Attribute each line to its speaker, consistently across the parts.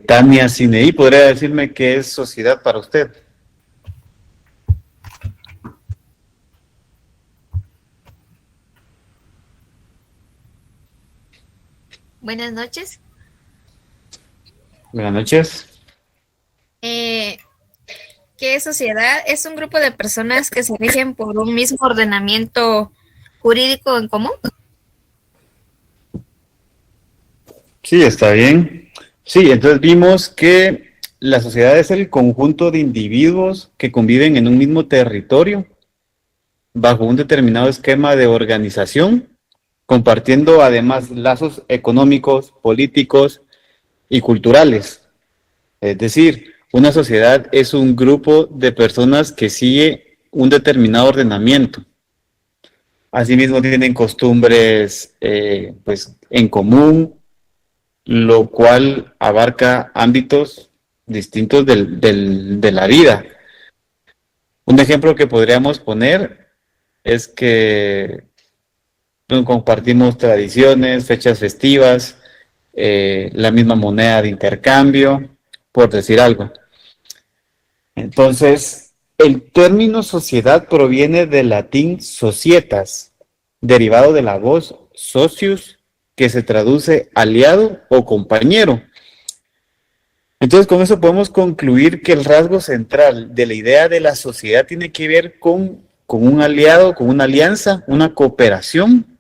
Speaker 1: Tania Sinei, ¿podría decirme qué es sociedad para usted?
Speaker 2: Buenas noches.
Speaker 1: Buenas noches.
Speaker 2: Eh, ¿Qué es sociedad? Es un grupo de personas que se rigen por un mismo ordenamiento jurídico en común.
Speaker 1: Sí, está bien. Sí, entonces vimos que la sociedad es el conjunto de individuos que conviven en un mismo territorio bajo un determinado esquema de organización, compartiendo además lazos económicos, políticos y culturales. Es decir, una sociedad es un grupo de personas que sigue un determinado ordenamiento. Asimismo tienen costumbres pues, en común, lo cual abarca ámbitos distintos de la vida. Un ejemplo que podríamos poner es que compartimos tradiciones, fechas festivas, la misma moneda de intercambio, por decir algo. Entonces, el término sociedad proviene del latín societas, derivado de la voz socius, que se traduce aliado o compañero. Entonces, con eso podemos concluir que el rasgo central de la idea de la sociedad tiene que ver con un aliado, con una alianza, una cooperación,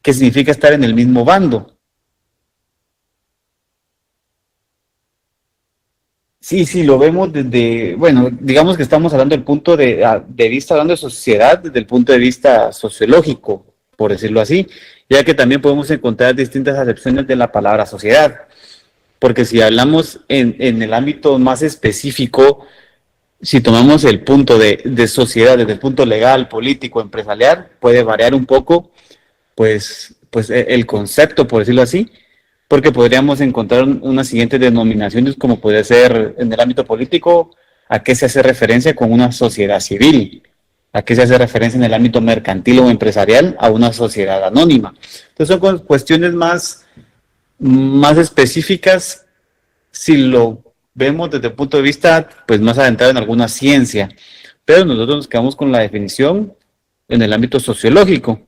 Speaker 1: que significa estar en el mismo bando. Sí, sí, lo vemos desde, bueno, digamos que estamos hablando del punto de vista, hablando de sociedad, desde el punto de vista sociológico, por decirlo así, ya que también podemos encontrar distintas acepciones de la palabra sociedad, porque si hablamos en el ámbito más específico, si tomamos el punto de sociedad desde el punto legal, político, empresarial, puede variar un poco, pues el concepto, por decirlo así, porque podríamos encontrar unas siguientes denominaciones, como puede ser en el ámbito político, a qué se hace referencia con una sociedad civil, a qué se hace referencia en el ámbito mercantil o empresarial a una sociedad anónima. Entonces son cuestiones más específicas si lo vemos desde el punto de vista pues más adentrado en alguna ciencia, pero nosotros nos quedamos con la definición en el ámbito sociológico.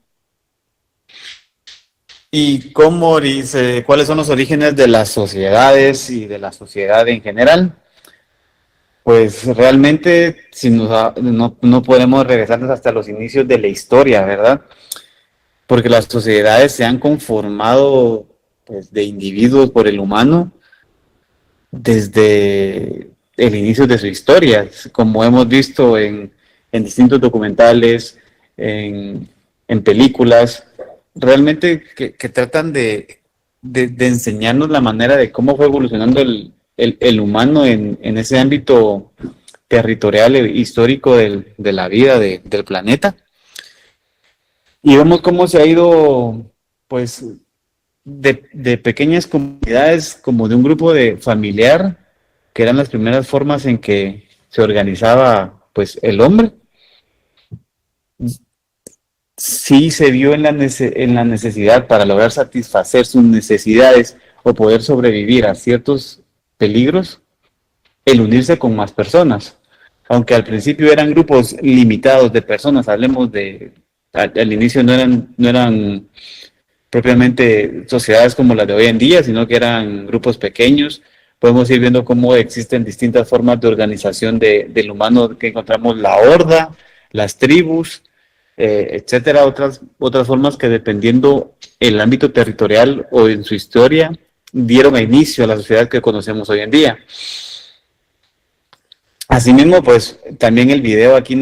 Speaker 1: ¿Y cómo dice, cuáles son los orígenes de las sociedades y de la sociedad en general? Pues realmente si no podemos regresarnos hasta los inicios de la historia, ¿verdad? Porque las sociedades se han conformado pues, de individuos por el humano desde el inicio de su historia, como hemos visto en distintos documentales, en películas, realmente que tratan de enseñarnos la manera de cómo fue evolucionando el humano en ese ámbito territorial e histórico de la vida del planeta. Y vemos cómo se ha ido, pues, de pequeñas comunidades, como de un grupo de familiar, que eran las primeras formas en que se organizaba, pues, el hombre. Sí se vio en la necesidad para lograr satisfacer sus necesidades o poder sobrevivir a ciertos peligros, el unirse con más personas. Aunque al principio eran grupos limitados de personas, hablemos al inicio no eran propiamente sociedades como las de hoy en día, sino que eran grupos pequeños. Podemos ir viendo cómo existen distintas formas de organización del humano, que encontramos la horda, las tribus, etcétera, otras formas que dependiendo el ámbito territorial o en su historia, dieron inicio a la sociedad que conocemos hoy en día. Asimismo, pues también el video aquí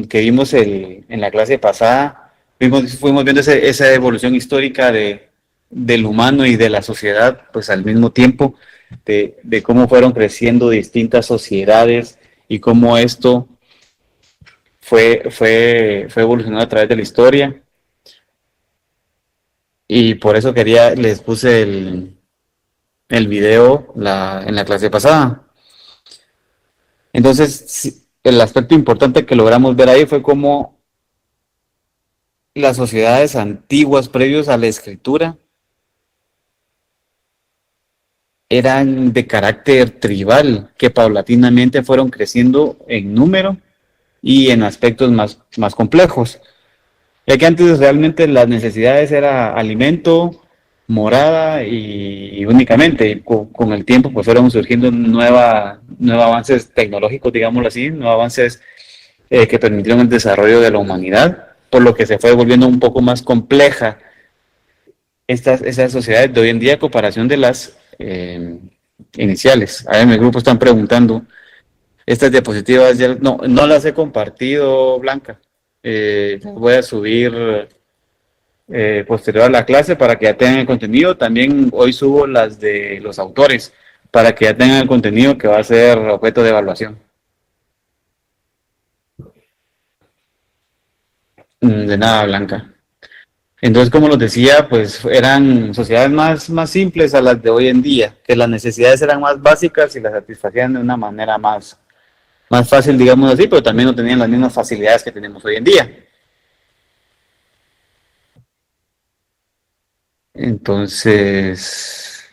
Speaker 1: que vimos en la clase pasada, fuimos viendo esa evolución histórica del humano y de la sociedad, pues al mismo tiempo, de cómo fueron creciendo distintas sociedades y cómo esto fue evolucionando a través de la historia. Y por eso les puse el video en la clase pasada. Entonces, el aspecto importante que logramos ver ahí fue cómo las sociedades antiguas, previos a la escritura, eran de carácter tribal, que paulatinamente fueron creciendo en número y en aspectos más complejos. Ya que antes realmente las necesidades era alimento, morada y únicamente. Y con el tiempo pues fueron surgiendo nuevos avances tecnológicos, digámoslo así, nuevos avances que permitieron el desarrollo de la humanidad, por lo que se fue volviendo un poco más compleja estas sociedades de hoy en día a comparación de las iniciales. A ver, en el grupo están preguntando, estas diapositivas ya no las he compartido, Blanca. Voy a subir posterior a la clase para que ya tengan el contenido. También hoy subo las de los autores para que ya tengan el contenido que va a ser objeto de evaluación. De nada, Blanca. Entonces, como los decía, pues eran sociedades más simples a las de hoy en día, que las necesidades eran más básicas y las satisfacían de una manera más fácil, digamos así, pero también no tenían las mismas facilidades que tenemos hoy en día. Entonces,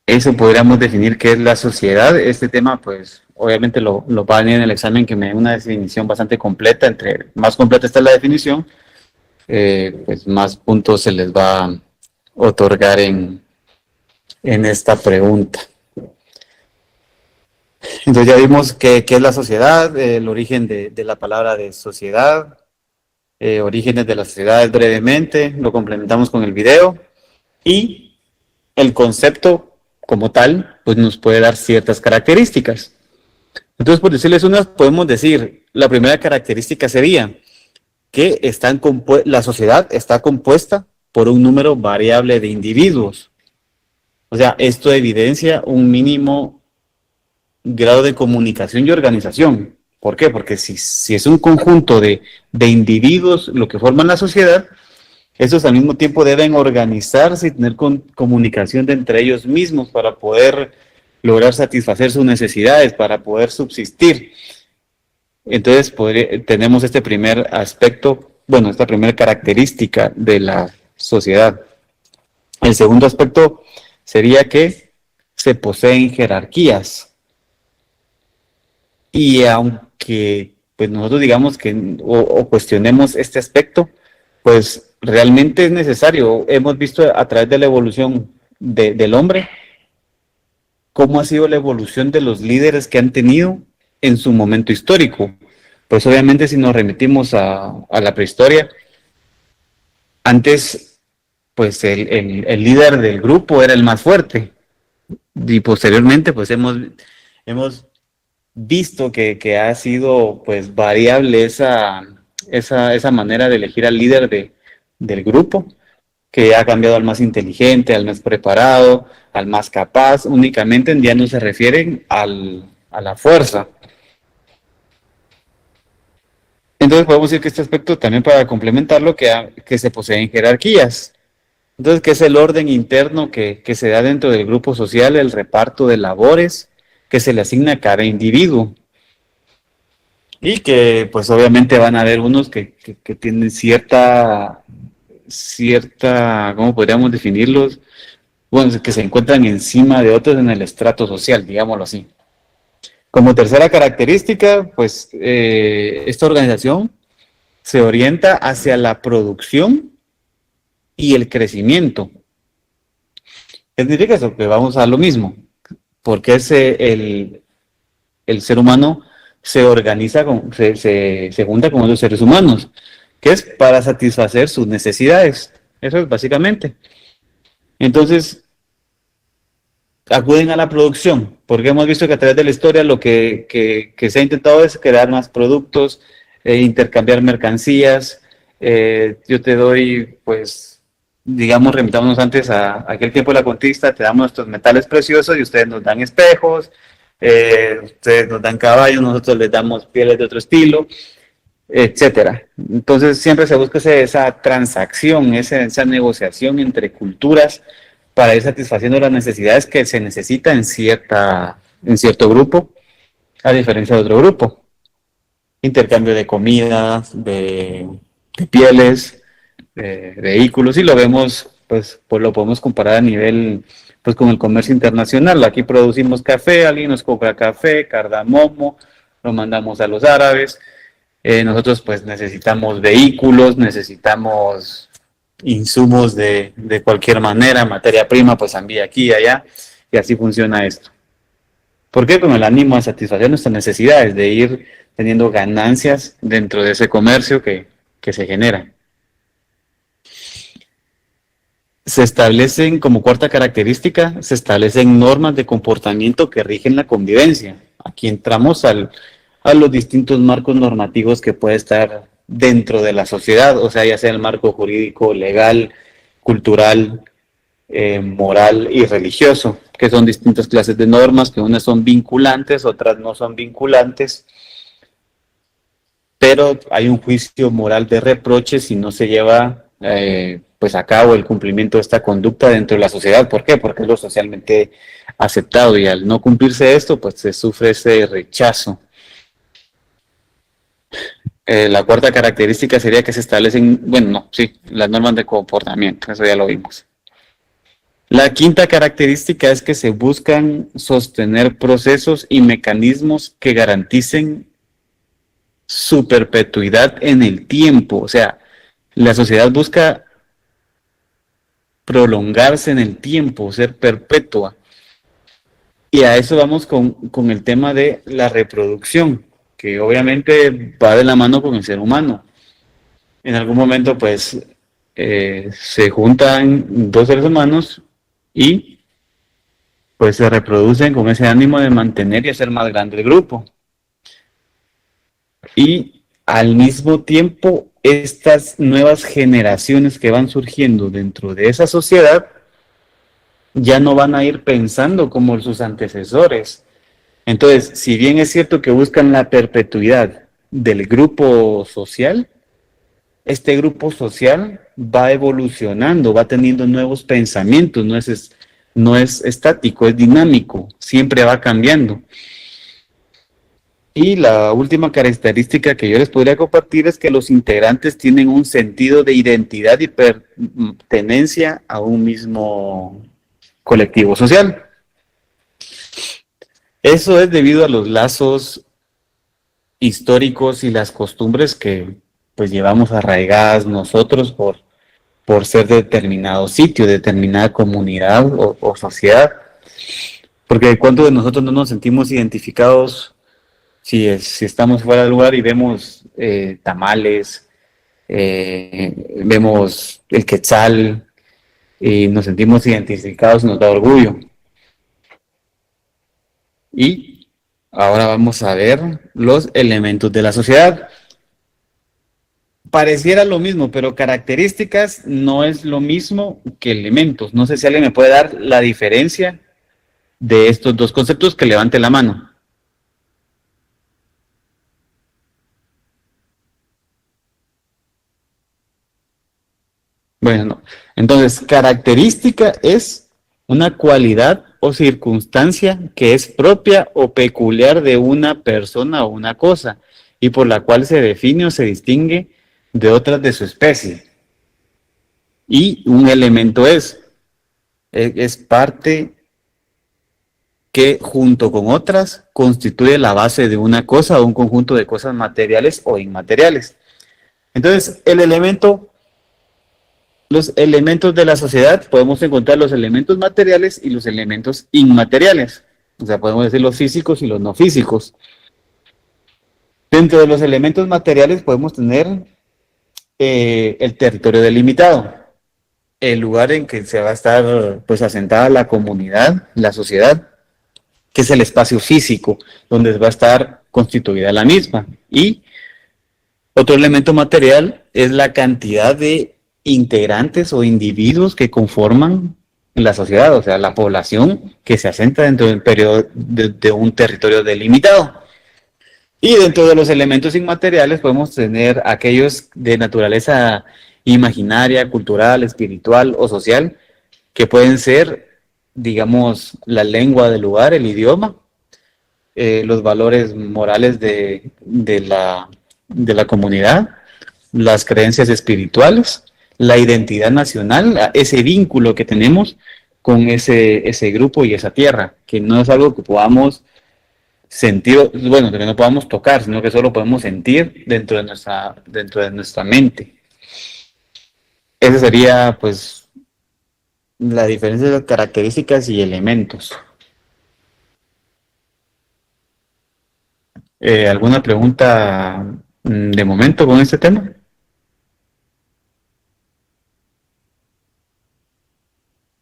Speaker 1: eso podríamos definir qué es la sociedad. Este tema, pues, obviamente lo va a venir en el examen, que me dé una definición bastante completa. Entre más completa está la definición, pues más puntos se les va a otorgar en esta pregunta. Entonces ya vimos qué es la sociedad, el origen de la palabra de sociedad, orígenes de las sociedades brevemente, lo complementamos con el video y el concepto como tal, pues nos puede dar ciertas características. Entonces, por decirles unas, podemos decir, la primera característica sería que la sociedad está compuesta por un número variable de individuos. O sea, esto evidencia un mínimo grado de comunicación y organización. ¿Por qué? Porque si es un conjunto de individuos lo que forman la sociedad, estos al mismo tiempo deben organizarse y tener comunicación entre ellos mismos para poder lograr satisfacer sus necesidades, para poder subsistir. Entonces tenemos este primer aspecto, bueno, esta primera característica de la sociedad. El segundo aspecto sería que se poseen jerarquías. Y aunque pues nosotros digamos que o cuestionemos este aspecto, pues realmente es necesario. Hemos visto a través de la evolución del hombre cómo ha sido la evolución de los líderes que han tenido en su momento histórico. Pues obviamente si nos remitimos a la prehistoria, antes pues el líder del grupo era el más fuerte y posteriormente pues hemos visto que ha sido pues variable esa manera de elegir al líder del grupo, que ha cambiado al más inteligente, al más preparado, al más capaz. Únicamente ya no se refieren a la fuerza. Entonces podemos decir que este aspecto también, para complementarlo, que se poseen jerarquías. Entonces, ¿qué es el orden interno que se da dentro del grupo social? El reparto de labores que se le asigna a cada individuo. Y que pues obviamente van a haber unos que tienen cierta, ¿cómo podríamos definirlos? Bueno, que se encuentran encima de otros en el estrato social, digámoslo así. Como tercera característica, pues esta organización se orienta hacia la producción y el crecimiento. ¿Qué significa eso? Que vamos a lo mismo, porque el ser humano se organiza, se junta con otros seres humanos, que es para satisfacer sus necesidades. Eso es básicamente. Entonces, acuden a la producción, porque hemos visto que a través de la historia lo que se ha intentado es crear más productos, intercambiar mercancías. Yo te doy, pues, digamos, remitámonos antes a aquel tiempo de la conquista, te damos nuestros metales preciosos y ustedes nos dan espejos, ustedes nos dan caballos, nosotros les damos pieles de otro estilo, etcétera. Entonces siempre se busca esa transacción, esa negociación entre culturas para ir satisfaciendo las necesidades que se necesita en cierto grupo, a diferencia de otro grupo. Intercambio de comida, de pieles, de vehículos, y lo vemos pues lo podemos comparar a nivel, pues con el comercio internacional. Aquí producimos café, alguien nos compra café, cardamomo, lo mandamos a los árabes. Nosotros pues necesitamos vehículos, necesitamos insumos de cualquier manera, materia prima, pues envía aquí y allá, y así funciona esto. ¿Por qué? Con el ánimo de satisfacer nuestras necesidades, de ir teniendo ganancias dentro de ese comercio que se genera. Se establecen, como cuarta característica, se establecen normas de comportamiento que rigen la convivencia. Aquí entramos a los distintos marcos normativos que puede estar dentro de la sociedad, o sea, ya sea el marco jurídico, legal, cultural, moral y religioso, que son distintas clases de normas, que unas son vinculantes, otras no son vinculantes, pero hay un juicio moral de reproche si no se lleva pues a cabo el cumplimiento de esta conducta dentro de la sociedad. ¿Por qué? Porque es lo socialmente aceptado y al no cumplirse esto, pues se sufre ese rechazo. La cuarta característica sería que se establecen, bueno, no, sí, las normas de comportamiento, eso ya lo vimos. La quinta característica es que se buscan sostener procesos y mecanismos que garanticen su perpetuidad en el tiempo. O sea, la sociedad busca prolongarse en el tiempo, ser perpetua. Y a eso vamos con el tema de la reproducción, que obviamente va de la mano con el ser humano. En algún momento, pues, se juntan dos seres humanos y pues se reproducen con ese ánimo de mantener y hacer más grande el grupo. Y al mismo tiempo, estas nuevas generaciones que van surgiendo dentro de esa sociedad ya no van a ir pensando como sus antecesores. Entonces, si bien es cierto que buscan la perpetuidad del grupo social, este grupo social va evolucionando, va teniendo nuevos pensamientos, no es estático, es dinámico, siempre va cambiando. Y la última característica que yo les podría compartir es que los integrantes tienen un sentido de identidad y pertenencia a un mismo colectivo social. Eso es debido a los lazos históricos y las costumbres que pues llevamos arraigadas nosotros por ser de determinado sitio, de determinada comunidad o sociedad. Porque ¿cuántos de nosotros no nos sentimos identificados si estamos fuera del lugar y vemos tamales, vemos el quetzal y nos sentimos identificados, nos da orgullo? Y ahora vamos a ver los elementos de la sociedad. Pareciera lo mismo, pero características no es lo mismo que elementos. No sé si alguien me puede dar la diferencia de estos dos conceptos, que levante la mano. Bueno, no. Entonces, característica es una cualidad o circunstancia que es propia o peculiar de una persona o una cosa y por la cual se define o se distingue de otras de su especie. Y un elemento es parte que junto con otras constituye la base de una cosa o un conjunto de cosas materiales o inmateriales. Entonces, los elementos de la sociedad, podemos encontrar los elementos materiales y los elementos inmateriales. O sea, podemos decir los físicos y los no físicos. Dentro de los elementos materiales podemos tener el territorio delimitado, el lugar en que se va a estar pues asentada la comunidad, la sociedad, que es el espacio físico, donde va a estar constituida la misma. Y otro elemento material es la cantidad de integrantes o individuos que conforman la sociedad, o sea, la población que se asenta dentro del periodo de un territorio delimitado. Y dentro de los elementos inmateriales podemos tener aquellos de naturaleza imaginaria, cultural, espiritual o social, que pueden ser, digamos, la lengua del lugar, el idioma, los valores morales de la comunidad, las creencias espirituales, la identidad nacional, ese vínculo que tenemos con ese grupo y esa tierra, que no es algo que podamos sentir, bueno, que no podamos tocar, sino que solo podemos sentir dentro de nuestra mente. Esa sería, pues, la diferencia de las características y elementos. ¿Alguna pregunta de momento con este tema?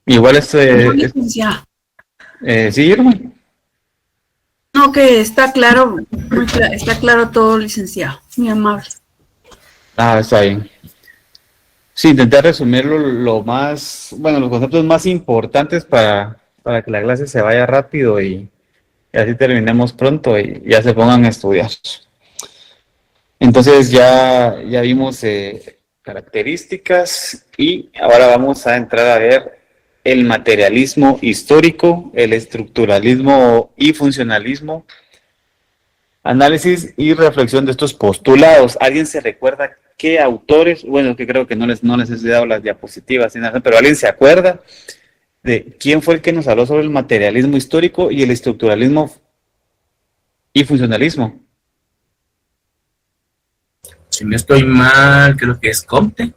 Speaker 1: Igual
Speaker 3: No, licenciado.
Speaker 1: Sí, Irma.
Speaker 3: No, que está claro, está claro todo, licenciado. Muy amable.
Speaker 1: Está bien. Sí, intentar resumirlo lo más, bueno, los conceptos más importantes para que la clase se vaya rápido y así terminemos pronto y ya se pongan a estudiar. Entonces ya vimos características y ahora vamos a entrar a ver el materialismo histórico, el estructuralismo y funcionalismo, análisis y reflexión de estos postulados. ¿Alguien se recuerda qué autores? Bueno, que creo que no les he dado las diapositivas, pero ¿alguien se acuerda de quién fue el que nos habló sobre el materialismo histórico y el estructuralismo y funcionalismo?
Speaker 4: Si no estoy mal, creo que es Comte.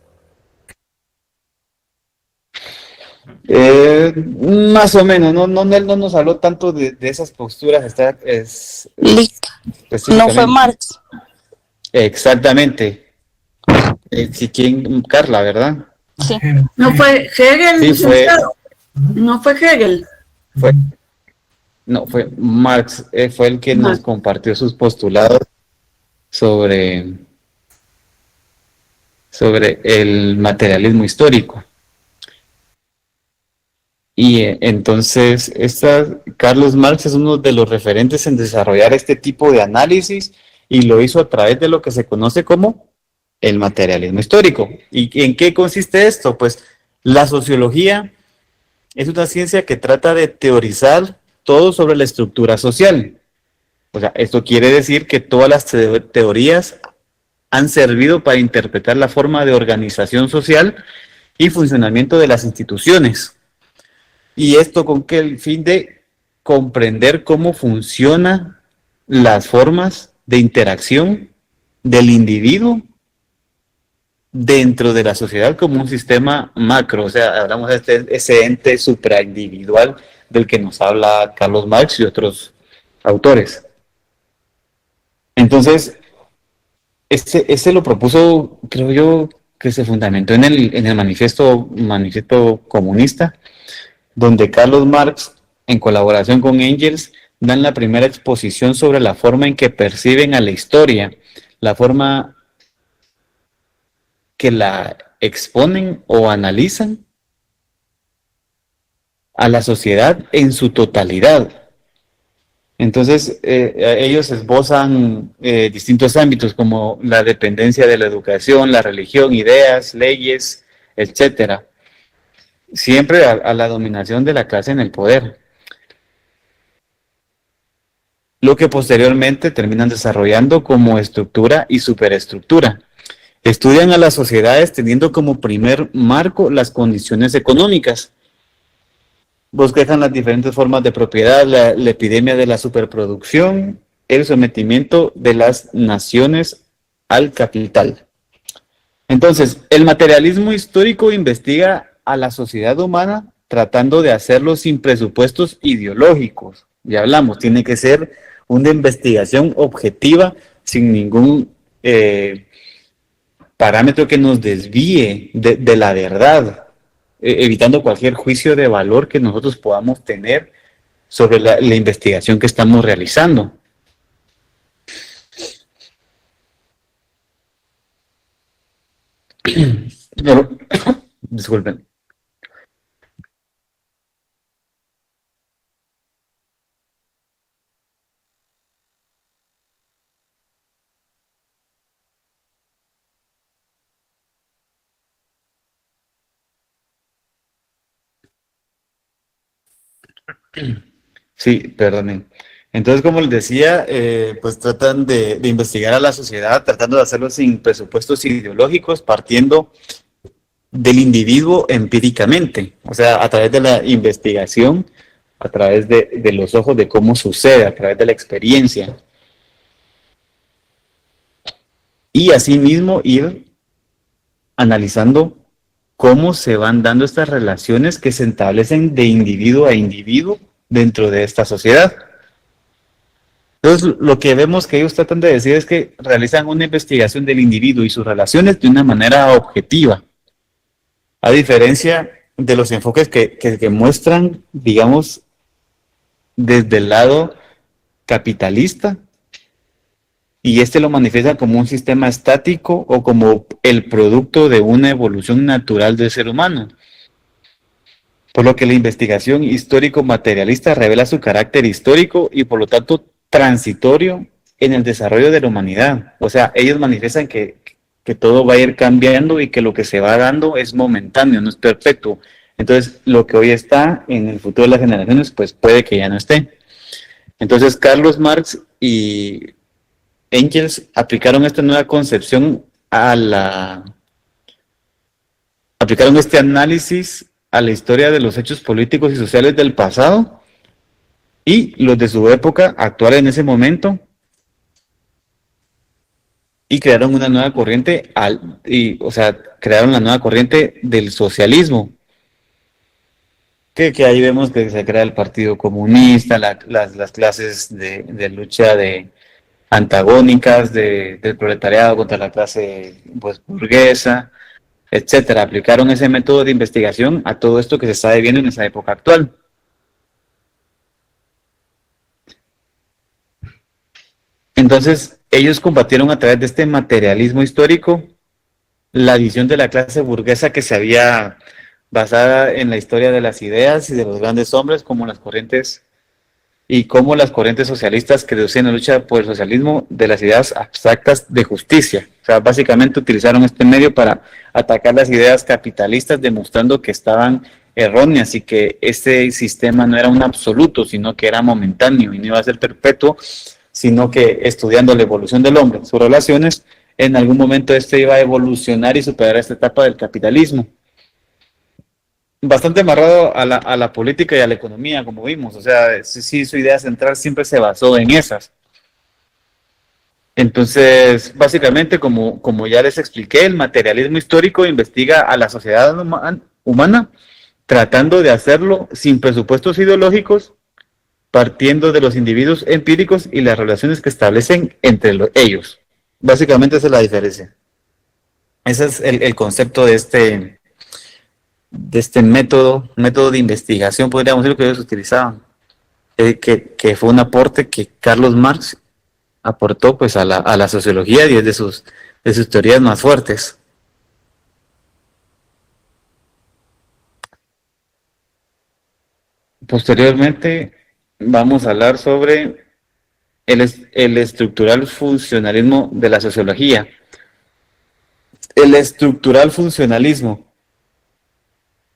Speaker 1: Más o menos, él no nos habló tanto de esas posturas.
Speaker 5: No fue Marx.
Speaker 1: Exactamente. ¿Quién? Carla, ¿verdad?
Speaker 5: Sí.
Speaker 3: No fue Hegel,
Speaker 1: Sí,
Speaker 3: licenciado. No fue Hegel.
Speaker 1: Fue Marx, fue el que nos compartió sus postulados sobre el materialismo histórico. Y entonces, Carlos Marx es uno de los referentes en desarrollar este tipo de análisis y lo hizo a través de lo que se conoce como el materialismo histórico. ¿Y en qué consiste esto? Pues la sociología es una ciencia que trata de teorizar todo sobre la estructura social. O sea, esto quiere decir que todas las teorías han servido para interpretar la forma de organización social y funcionamiento de las instituciones. Y esto con que el fin de comprender cómo funcionan las formas de interacción del individuo dentro de la sociedad como un sistema macro. O sea, hablamos de ese ente supraindividual del que nos habla Carlos Marx y otros autores. Entonces, ese lo propuso, creo yo, que se fundamentó en el manifiesto comunista, donde Carlos Marx, en colaboración con Engels, dan la primera exposición sobre la forma en que perciben a la historia, la forma que la exponen o analizan a la sociedad en su totalidad. Entonces, ellos esbozan distintos ámbitos como la dependencia de la educación, la religión, ideas, leyes, etcétera. Siempre a la dominación de la clase en el poder. Lo que posteriormente terminan desarrollando como estructura y superestructura. Estudian a las sociedades teniendo como primer marco las condiciones económicas. Bosquejan las diferentes formas de propiedad, la epidemia de la superproducción, el sometimiento de las naciones al capital. Entonces, el materialismo histórico investiga a la sociedad humana tratando de hacerlo sin presupuestos ideológicos. Ya hablamos, tiene que ser una investigación objetiva, sin ningún parámetro que nos desvíe de la verdad, evitando cualquier juicio de valor que nosotros podamos tener sobre la investigación que estamos realizando. Disculpen. Sí, perdonen. Entonces, como les decía, pues tratan de investigar a la sociedad, tratando de hacerlo sin presupuestos ideológicos, partiendo del individuo empíricamente, o sea, a través de la investigación, a través de los ojos de cómo sucede, a través de la experiencia. Y asimismo ir analizando cómo se van dando estas relaciones que se establecen de individuo a individuo dentro de esta sociedad. Entonces, lo que vemos que ellos tratan de decir es que realizan una investigación del individuo y sus relaciones de una manera objetiva, a diferencia de los enfoques que muestran, digamos, desde el lado capitalista, y este lo manifiesta como un sistema estático o como el producto de una evolución natural del ser humano. Por lo que la investigación histórico-materialista revela su carácter histórico y por lo tanto transitorio en el desarrollo de la humanidad. O sea, ellos manifiestan que todo va a ir cambiando y que lo que se va dando es momentáneo, no es perpetuo. Entonces, lo que hoy está en el futuro de las generaciones, pues puede que ya no esté. Entonces, Carlos Marx y Engels aplicaron esta nueva concepción aplicaron este análisis a la historia de los hechos políticos y sociales del pasado y los de su época actual en ese momento, y crearon una nueva corriente, crearon la nueva corriente del socialismo, que ahí vemos que se crea el Partido Comunista, las clases de lucha antagónicas del proletariado contra la clase pues, burguesa, etcétera. Aplicaron ese método de investigación a todo esto que se está viviendo en esa época actual. Entonces, ellos combatieron a través de este materialismo histórico la visión de la clase burguesa que se había basada en la historia de las ideas y de los grandes hombres, como las corrientes socialistas que reducían la lucha por el socialismo de las ideas abstractas de justicia. O sea, básicamente utilizaron este medio para atacar las ideas capitalistas, demostrando que estaban erróneas y que este sistema no era un absoluto, sino que era momentáneo y no iba a ser perpetuo, sino que estudiando la evolución del hombre, sus relaciones, en algún momento iba a evolucionar y superar esta etapa del capitalismo. Bastante amarrado a la política y a la economía, como vimos. O sea, sí, su idea central siempre se basó en esas. Entonces, básicamente, como ya les expliqué, el materialismo histórico investiga a la sociedad humana, tratando de hacerlo sin presupuestos ideológicos, partiendo de los individuos empíricos y las relaciones que establecen entre ellos. Básicamente esa es la diferencia. Ese es el concepto de este método de investigación, podríamos decir, que ellos utilizaban, que fue un aporte que Carlos Marx aportó pues a la sociología y es de sus teorías más fuertes. Posteriormente vamos a hablar sobre el estructural funcionalismo de la sociología. El estructural funcionalismo.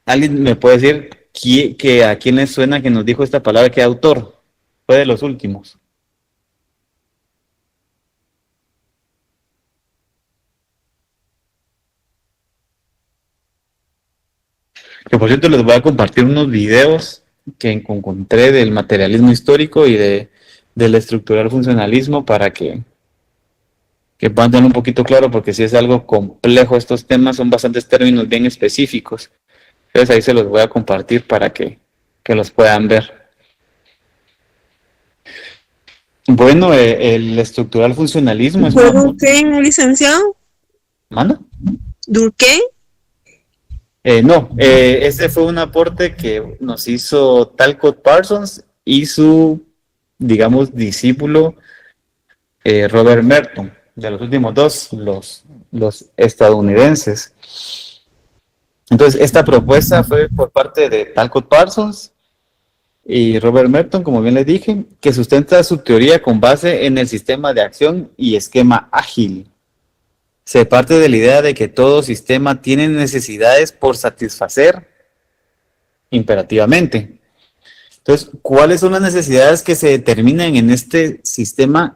Speaker 1: ¿Alguien me puede decir que a quién le suena que nos dijo esta palabra? ¿Qué autor? Fue de los últimos. Que por cierto les voy a compartir unos videos que encontré del materialismo histórico y del estructural funcionalismo para que puedan tener un poquito claro, porque si es algo complejo estos temas, son bastantes términos bien específicos. Entonces ahí se los voy a compartir para que los puedan ver. Bueno, el estructural funcionalismo es...
Speaker 5: ¿Fue Durkheim, licenciado?
Speaker 1: ¿Manda?
Speaker 5: ¿Durkheim?
Speaker 1: No, ese fue un aporte que nos hizo Talcott Parsons y su, digamos, discípulo Robert Merton, de los últimos dos, los estadounidenses. Entonces, esta propuesta fue por parte de Talcott Parsons y Robert Merton, como bien les dije, que sustenta su teoría con base en el sistema de acción y esquema ágil. Se parte de la idea de que todo sistema tiene necesidades por satisfacer imperativamente. Entonces, ¿cuáles son las necesidades que se determinan en este sistema?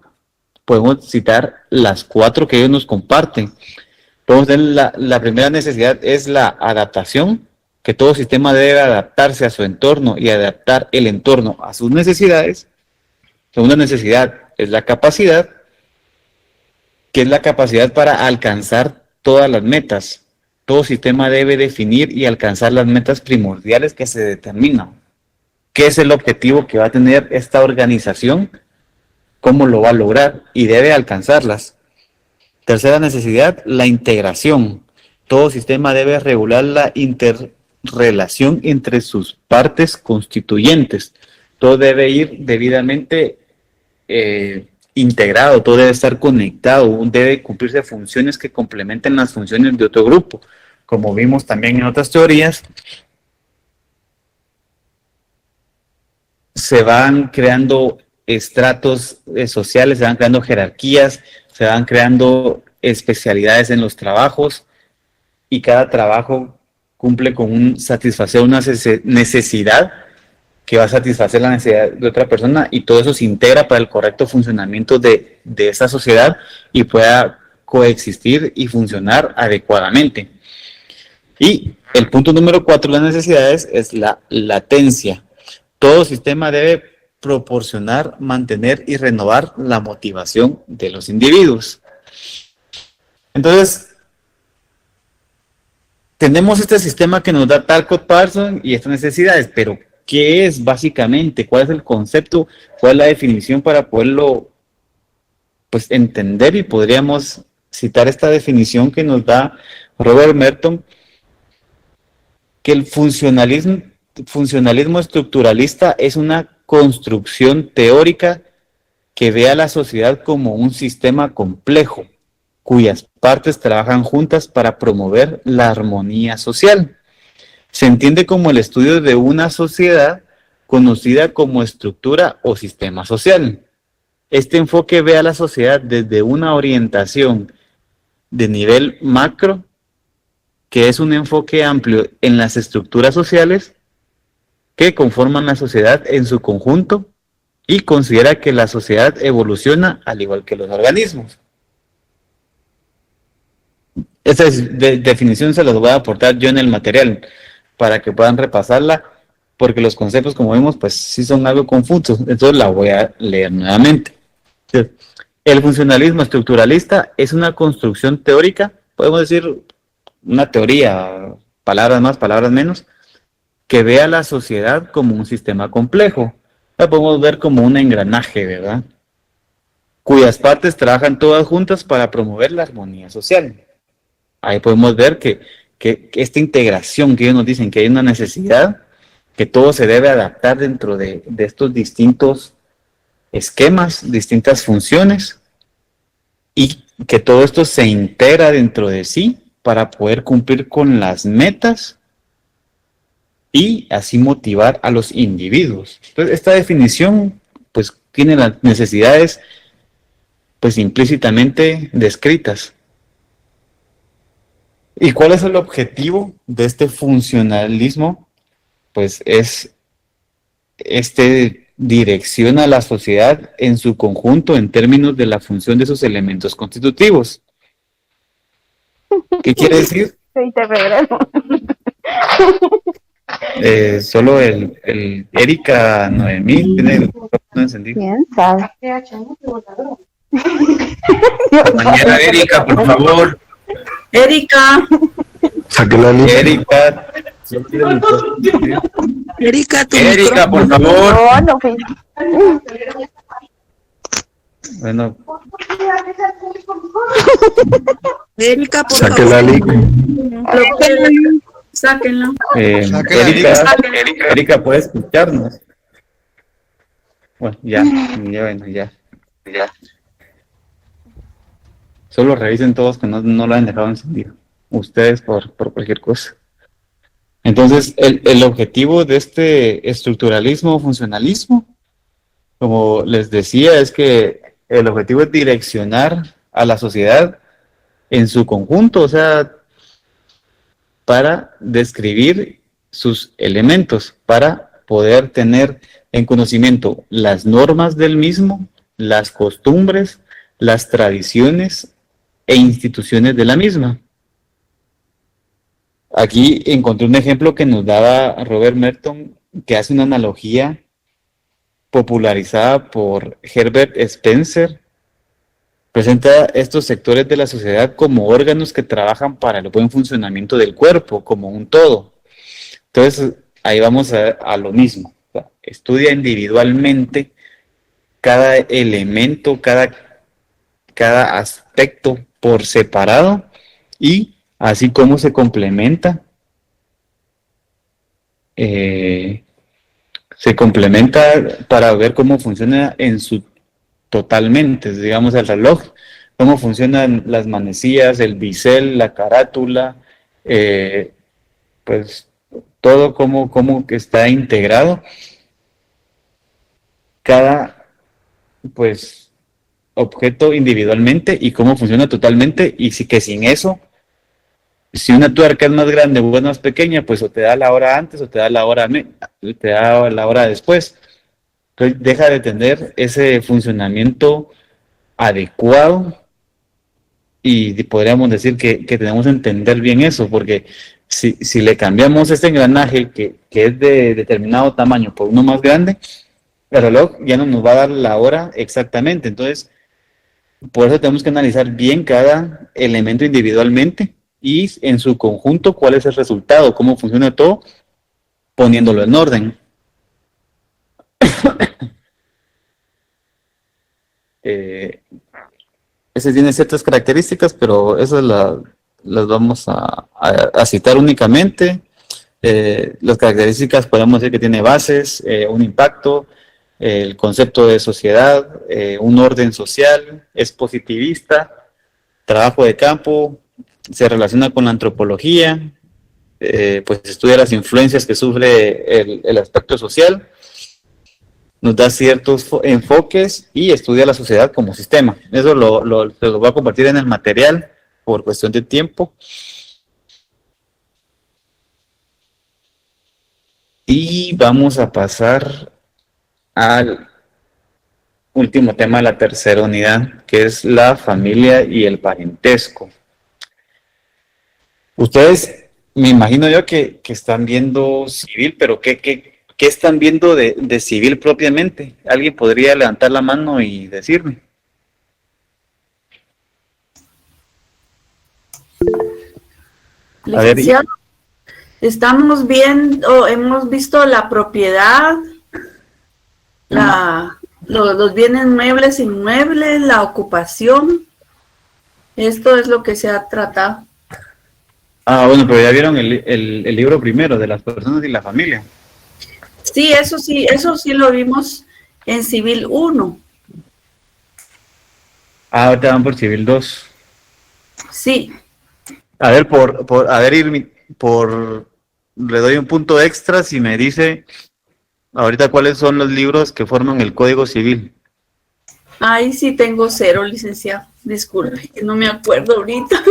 Speaker 1: Podemos citar las 4 que ellos nos comparten. Entonces, la primera necesidad es la adaptación, que todo sistema debe adaptarse a su entorno y adaptar el entorno a sus necesidades. Segunda necesidad es la capacidad, que es la capacidad para alcanzar todas las metas. Todo sistema debe definir y alcanzar las metas primordiales que se determinan. ¿Qué es el objetivo que va a tener esta organización? ¿Cómo lo va a lograr? Y debe alcanzarlas. Tercera necesidad, la integración. Todo sistema debe regular la interrelación entre sus partes constituyentes. Todo debe ir debidamente integrado, todo debe estar conectado, debe cumplirse funciones que complementen las funciones de otro grupo. Como vimos también en otras teorías, se van creando estratos sociales, se van creando jerarquías, se van creando especialidades en los trabajos y cada trabajo cumple con satisfacer una necesidad que va a satisfacer la necesidad de otra persona y todo eso se integra para el correcto funcionamiento de esa sociedad y pueda coexistir y funcionar adecuadamente. Y el punto número 4 de las necesidades es la latencia. Todo sistema debe proporcionar, mantener y renovar la motivación de los individuos. Entonces, tenemos este sistema que nos da Talcott-Parsons y estas necesidades, pero ¿qué es básicamente? ¿Cuál es el concepto? ¿Cuál es la definición para poderlo pues entender? Y podríamos citar esta definición que nos da Robert Merton, que el funcionalismo estructuralista es una construcción teórica que ve a la sociedad como un sistema complejo, cuyas partes trabajan juntas para promover la armonía social. Se entiende como el estudio de una sociedad conocida como estructura o sistema social. Este enfoque ve a la sociedad desde una orientación de nivel macro, que es un enfoque amplio en las estructuras sociales que conforman la sociedad en su conjunto y considera que la sociedad evoluciona al igual que los organismos. Esta definición se las voy a aportar yo en el material para que puedan repasarla, porque los conceptos, como vemos, pues sí son algo confusos, entonces la voy a leer nuevamente. El funcionalismo estructuralista es una construcción teórica, podemos decir una teoría, palabras más, palabras menos, que ve a la sociedad como un sistema complejo. La podemos ver como un engranaje, ¿verdad? Cuyas partes trabajan todas juntas para promover la armonía social. Ahí podemos ver que esta integración que ellos nos dicen que hay una necesidad, que todo se debe adaptar dentro de estos distintos esquemas, distintas funciones, y que todo esto se integra dentro de sí para poder cumplir con las metas y así motivar a los individuos. Entonces, esta definición pues tiene las necesidades pues implícitamente descritas. ¿Y cuál es el objetivo de este funcionalismo? Pues es direcciona a la sociedad en su conjunto en términos de la función de sus elementos constitutivos. ¿Qué quiere decir?
Speaker 6: 20 de febrero.
Speaker 1: Solo el Erika 9000 tiene el micrófono encendido.
Speaker 6: ¿Quién sabe?
Speaker 4: Compañera Erika, por favor.
Speaker 3: Erika,
Speaker 7: Saque la lista.
Speaker 1: Erika,
Speaker 5: Erika, tu
Speaker 4: Erika, por favor.
Speaker 6: No, no fui.
Speaker 1: bueno,
Speaker 5: Erika, por
Speaker 7: Saque
Speaker 5: favor.
Speaker 7: la lista.
Speaker 3: sáquenla.
Speaker 1: Erika, ¿puede escucharnos? Bueno, ya. Solo revisen todos que no lo hayan dejado encendido. Ustedes por cualquier cosa. Entonces, el objetivo de este estructuralismo, funcionalismo, como les decía, es que el objetivo es direccionar a la sociedad en su conjunto, o sea, para describir sus elementos, para poder tener en conocimiento las normas del mismo, las costumbres, las tradiciones e instituciones de la misma. aquí encontré un ejemplo que nos daba Robert Merton, que hace una analogía popularizada por Herbert Spencer. Presenta estos sectores de la sociedad como órganos que trabajan para el buen funcionamiento del cuerpo, como un todo. Entonces, ahí vamos a lo mismo. O sea, estudia individualmente cada elemento, cada aspecto por separado y así como se complementa. Se complementa para ver cómo funciona en su totalmente, digamos el reloj, cómo funcionan las manecillas, el bisel, la carátula, pues todo cómo que está integrado, cada pues objeto individualmente y cómo funciona totalmente, y que sin eso, si una tuerca es más grande o es más pequeña, pues o te da la hora antes o te da la hora después. Entonces deja de tener ese funcionamiento adecuado y podríamos decir que tenemos que entender bien eso, porque si le cambiamos este engranaje que es de determinado tamaño por uno más grande, el reloj ya no nos va a dar la hora exactamente. Entonces, por eso tenemos que analizar bien cada elemento individualmente y en su conjunto cuál es el resultado, cómo funciona todo, poniéndolo en orden. Ese tiene ciertas características, pero esas las vamos a citar únicamente. Las características podemos decir que tiene bases, un impacto, el concepto de sociedad, un orden social, es positivista, trabajo de campo, se relaciona con la antropología, pues estudia las influencias que sufre el aspecto social, nos da ciertos enfoques y estudia la sociedad como sistema. Eso se lo voy a compartir en el material por cuestión de tiempo. Y vamos a pasar al último tema de la tercera unidad, que es la familia y el parentesco. Ustedes, me imagino yo que están viendo civil, pero ¿qué están viendo de civil propiamente? ¿Alguien podría levantar la mano y decirme?
Speaker 3: Licenciado, estamos viendo, hemos visto la propiedad, los bienes muebles, inmuebles, la ocupación. Esto es lo que se ha tratado.
Speaker 1: Bueno, pero ya vieron el libro primero de las personas y la familia.
Speaker 3: Sí, eso sí lo vimos en Civil 1.
Speaker 1: Ahorita van por Civil 2.
Speaker 3: Sí.
Speaker 1: A ver, Irmi, le doy un punto extra si me dice ahorita cuáles son los libros que forman el Código Civil.
Speaker 3: Ahí sí tengo 0, licenciado. Disculpe, que no me acuerdo ahorita.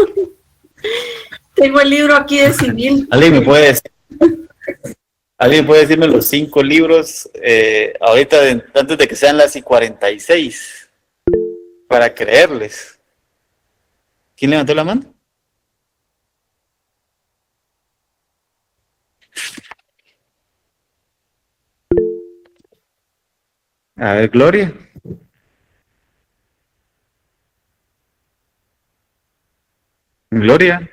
Speaker 3: Tengo el libro aquí de civil.
Speaker 1: ¿Alguien puede decirme los 5 libros ahorita antes de que sean las 46 para creerles? ¿Quién levantó la mano? A ver, Gloria. Gloria.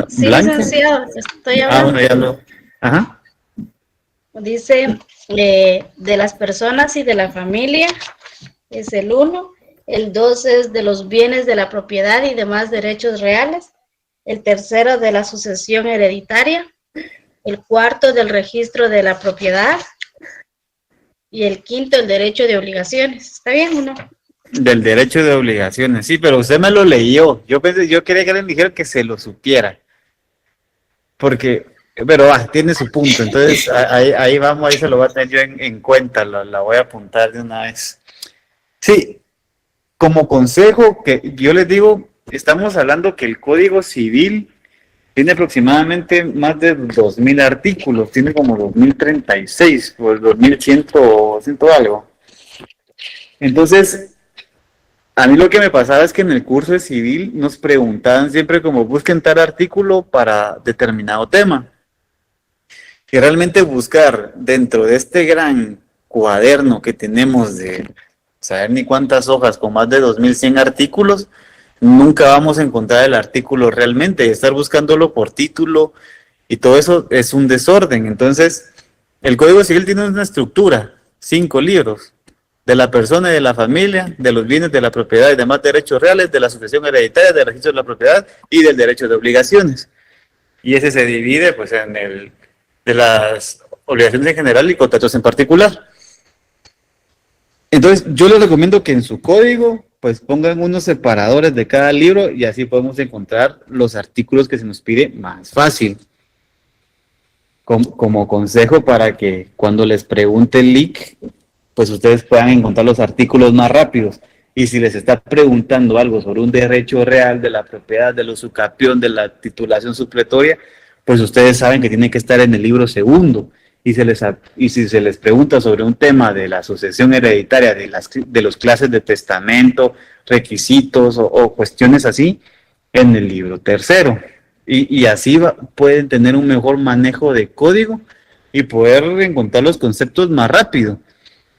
Speaker 6: Sí,
Speaker 1: Blanca.
Speaker 6: licenciado, estoy hablando.
Speaker 1: Bueno, ya no. Ajá.
Speaker 6: Dice de las personas y de la familia, es el 1. El 2 es de los bienes de la propiedad y demás derechos reales. El 3 de la sucesión hereditaria. El 4 del registro de la propiedad. Y el 5 el derecho de obligaciones. ¿Está bien o no?
Speaker 1: Del derecho de obligaciones, sí, pero usted me lo leyó. Yo quería que le dijera que se lo supiera. Pero tiene su punto. Entonces, ahí vamos, ahí se lo voy a tener yo en cuenta, la voy a apuntar de una vez. Sí, como consejo que yo les digo, estamos hablando que el Código Civil tiene aproximadamente más de 2.000 artículos, tiene como 2.036, o 2.100 algo. Entonces, A mí lo que me pasaba es que en el curso de civil nos preguntaban siempre como busquen tal artículo para determinado tema. Y realmente buscar dentro de este gran cuaderno que tenemos de saber ni cuántas hojas con más de 2100 artículos, nunca vamos a encontrar el artículo realmente. Y estar buscándolo por título y todo eso es un desorden. Entonces, el Código Civil tiene una estructura, 5 libros. De la persona y de la familia, de los bienes, de la propiedad y demás derechos reales, de la sucesión hereditaria, del registro de la propiedad y del derecho de obligaciones. Y ese se divide pues en el de las obligaciones en general y contratos en particular. Entonces, yo les recomiendo que en su código pues pongan unos separadores de cada libro y así podemos encontrar los artículos que se nos pide más fácil. Como consejo para que cuando les pregunte el LIC, pues ustedes puedan encontrar los artículos más rápidos. Y si les está preguntando algo sobre un derecho real de la propiedad, de la usucapión, de la titulación supletoria, pues ustedes saben que tiene que estar en el libro segundo. Y si se les pregunta sobre un tema de la sucesión hereditaria, de los clases de testamento, requisitos o cuestiones así, en el libro tercero. Y así pueden tener un mejor manejo de código y poder encontrar los conceptos más rápido.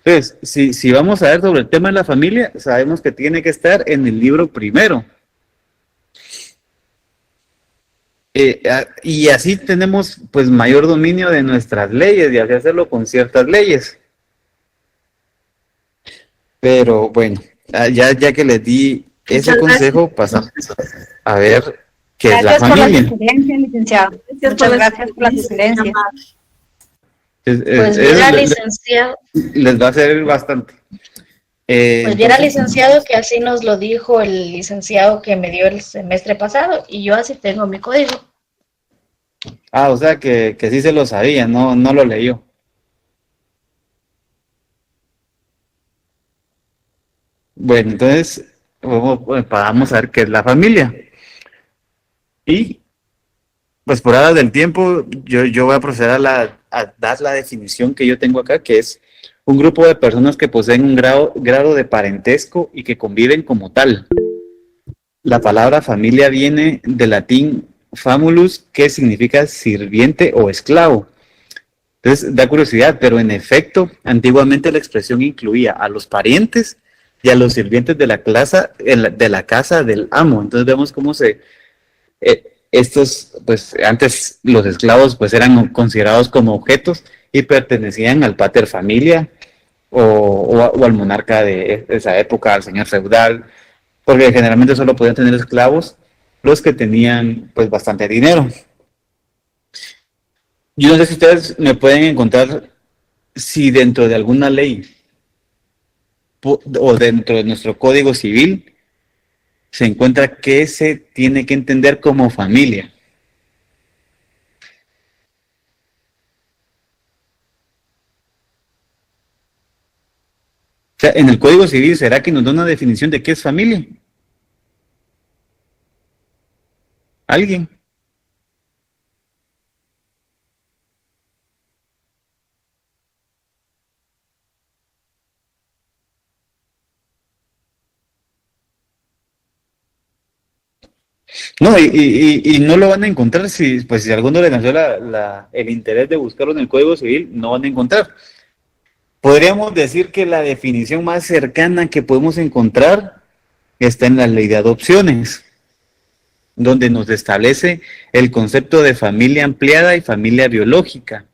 Speaker 1: Entonces, si vamos a ver sobre el tema de la familia, sabemos que tiene que estar en el libro primero. Y así tenemos pues mayor dominio de nuestras leyes y así hacerlo con ciertas leyes. Pero bueno, ya que les di ese consejo, pasamos a ver qué es la
Speaker 8: Gracias por la
Speaker 1: familia.
Speaker 8: sugerencia, licenciado. Muchas gracias por la sugerencia.
Speaker 6: Pues viera, licenciado.
Speaker 1: Les va a servir bastante.
Speaker 6: Pues viera, licenciado, que así nos lo dijo el licenciado que me dio el semestre pasado y yo así tengo mi código.
Speaker 1: O sea que sí se lo sabía, no lo leyó. Bueno, entonces vamos a ver qué es la familia. Y pues por ahora del tiempo, yo voy a proceder a dar la definición que yo tengo acá, que es un grupo de personas que poseen un grado de parentesco y que conviven como tal. La palabra familia viene del latín famulus, que significa sirviente o esclavo. Entonces da curiosidad, pero en efecto, antiguamente la expresión incluía a los parientes y a los sirvientes de la casa del amo. Entonces vemos cómo estos, pues antes los esclavos pues eran considerados como objetos y pertenecían al pater familia o al monarca de esa época, al señor feudal, porque generalmente solo podían tener esclavos los que tenían pues bastante dinero. Yo no sé si ustedes me pueden encontrar si dentro de alguna ley o dentro de nuestro Código Civil se encuentra qué se tiene que entender como familia. O sea, en el Código Civil, ¿será que nos da una definición de qué es familia? ¿Alguien? No, y no lo van a encontrar si alguno le nació el interés de buscarlo en el Código Civil, no van a encontrar. Podríamos decir que la definición más cercana que podemos encontrar está en la ley de adopciones, donde nos establece el concepto de familia ampliada y familia biológica.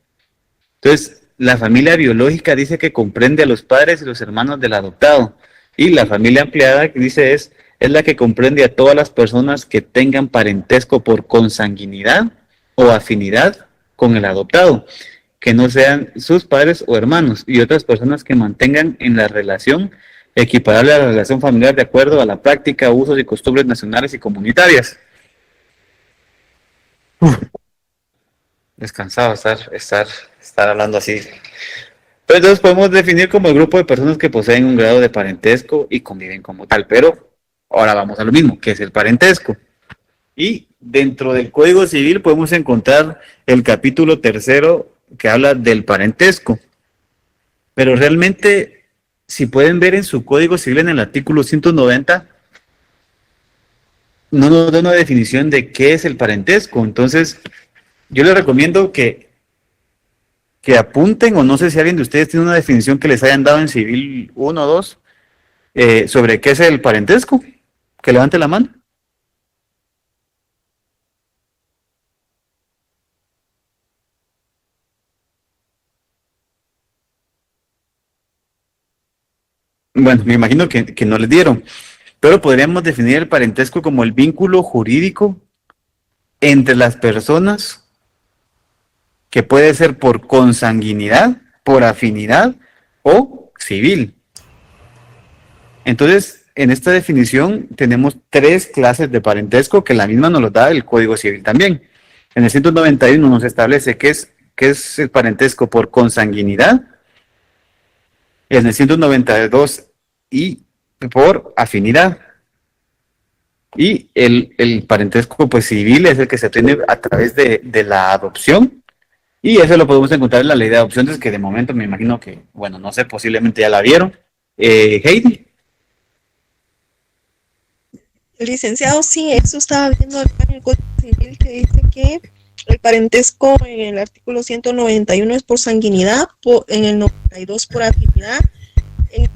Speaker 1: Entonces, la familia biológica dice que comprende a los padres y los hermanos del adoptado, y la familia ampliada que dice es la que comprende a todas las personas que tengan parentesco por consanguinidad o afinidad con el adoptado, que no sean sus padres o hermanos, y otras personas que mantengan en la relación equiparable a la relación familiar de acuerdo a la práctica, usos y costumbres nacionales y comunitarias. Descansado estar hablando así. Pero entonces podemos definir como el grupo de personas que poseen un grado de parentesco y conviven como tal, pero ahora vamos a lo mismo, que es el parentesco. Y dentro del Código Civil podemos encontrar el capítulo 3 que habla del parentesco. Pero realmente si pueden ver en su Código Civil, en el artículo 190, no nos da una definición de qué es el parentesco. Entonces, yo les recomiendo que apunten, o no sé si alguien de ustedes tiene una definición que les hayan dado en Civil 1 o 2 sobre qué es el parentesco. Que levante la mano. Bueno, me imagino que no les dieron, pero podríamos definir el parentesco como el vínculo jurídico entre las personas, que puede ser por consanguinidad, por afinidad o civil. Entonces, en esta definición tenemos 3 clases de parentesco, que la misma nos lo da el Código Civil también. En el 191 nos establece qué es el parentesco por consanguinidad. En el 192 y por afinidad. Y el parentesco pues civil es el que se obtiene a través de la adopción. Y eso lo podemos encontrar en la ley de adopciones, que de momento me imagino que, bueno, no sé, posiblemente ya la vieron. Heidi.
Speaker 5: Licenciado, sí, eso estaba viendo acá en el Código Civil, que dice que el parentesco en el artículo 191 es por sanguinidad, en el 92 por afinidad, en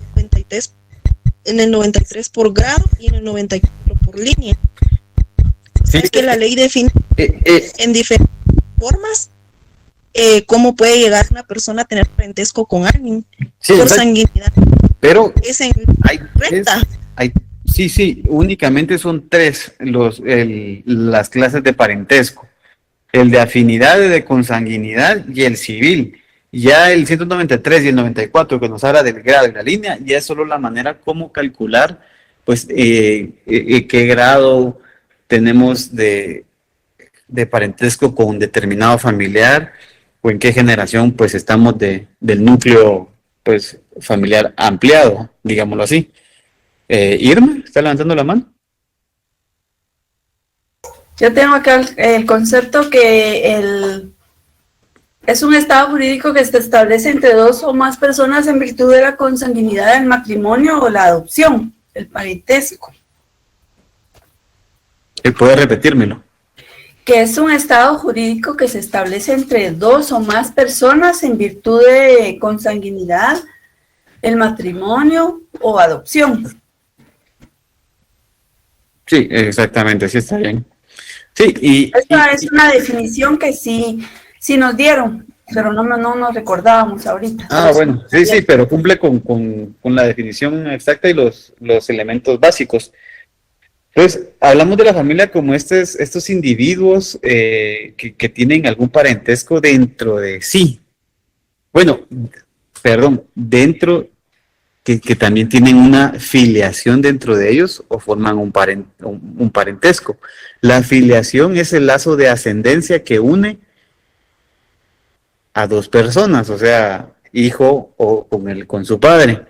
Speaker 5: el 93 por grado y en el 94 por línea.
Speaker 1: Sí.
Speaker 5: Es que la ley define en diferentes formas cómo puede llegar una persona a tener parentesco con alguien,
Speaker 1: Sí,
Speaker 5: por
Speaker 1: exacto.
Speaker 5: sanguinidad.
Speaker 1: Pero
Speaker 5: Es en
Speaker 1: hay,
Speaker 5: recta.
Speaker 1: sí, únicamente son 3 las clases de parentesco: el de afinidad, el de consanguinidad y el civil. Ya el 193 y el 94, que nos habla del grado y la línea, ya es solo la manera como calcular, pues, qué grado tenemos de parentesco con un determinado familiar, o en qué generación pues estamos del núcleo pues familiar ampliado, digámoslo así. Irma, ¿está levantando la mano?
Speaker 3: Yo tengo acá el concepto que es un estado jurídico que se establece entre 2 o más personas en virtud de la consanguinidad del matrimonio o la adopción, el parentesco.
Speaker 1: ¿Puede repetírmelo?
Speaker 3: Que es un estado jurídico que se establece entre 2 o más personas en virtud de consanguinidad, el matrimonio o adopción.
Speaker 1: Sí, exactamente, sí está bien. Sí,
Speaker 3: Esta es una definición que sí nos dieron, pero no nos recordábamos ahorita.
Speaker 1: Bueno, sí, pero cumple con la definición exacta y los elementos básicos. Entonces, hablamos de la familia como estos individuos que tienen algún parentesco dentro de sí. Bueno, perdón, que también tienen una filiación dentro de ellos, o forman un parentesco. La filiación es el lazo de ascendencia que une a 2 personas, o sea, hijo o con su padre.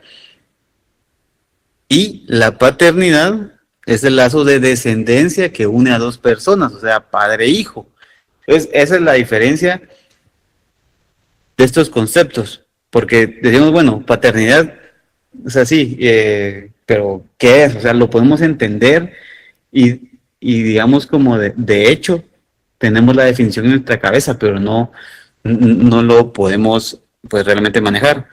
Speaker 1: Y la paternidad es el lazo de descendencia que une a 2 personas, o sea, padre e hijo. Entonces, esa es la diferencia de estos conceptos, porque decimos, bueno, paternidad, o sea, sí, pero ¿qué es? O sea, lo podemos entender y digamos como de hecho, tenemos la definición en nuestra cabeza, pero no lo podemos pues realmente manejar.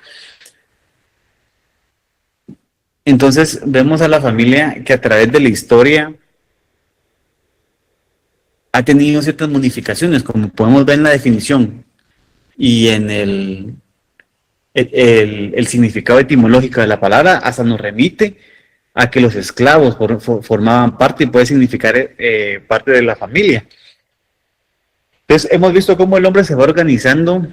Speaker 1: Entonces vemos a la familia que a través de la historia ha tenido ciertas modificaciones, como podemos ver en la definición y en el significado etimológico de la palabra. Hasta nos remite a que los esclavos formaban parte y puede significar parte de la familia. Entonces hemos visto cómo el hombre se va organizando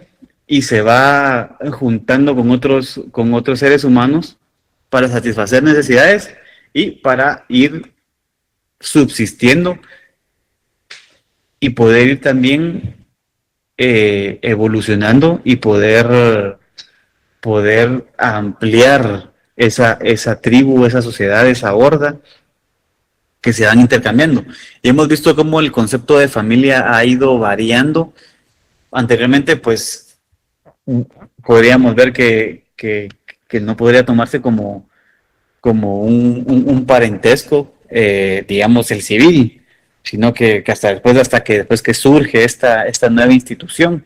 Speaker 1: y se va juntando con otros seres humanos para satisfacer necesidades y para ir subsistiendo y poder ir también evolucionando y poder ampliar esa tribu, esa sociedad, esa horda que se van intercambiando. Y hemos visto cómo el concepto de familia ha ido variando. Anteriormente, pues, podríamos ver que que no podría tomarse como un parentesco, digamos, el civil, sino que hasta después que surge esta nueva institución,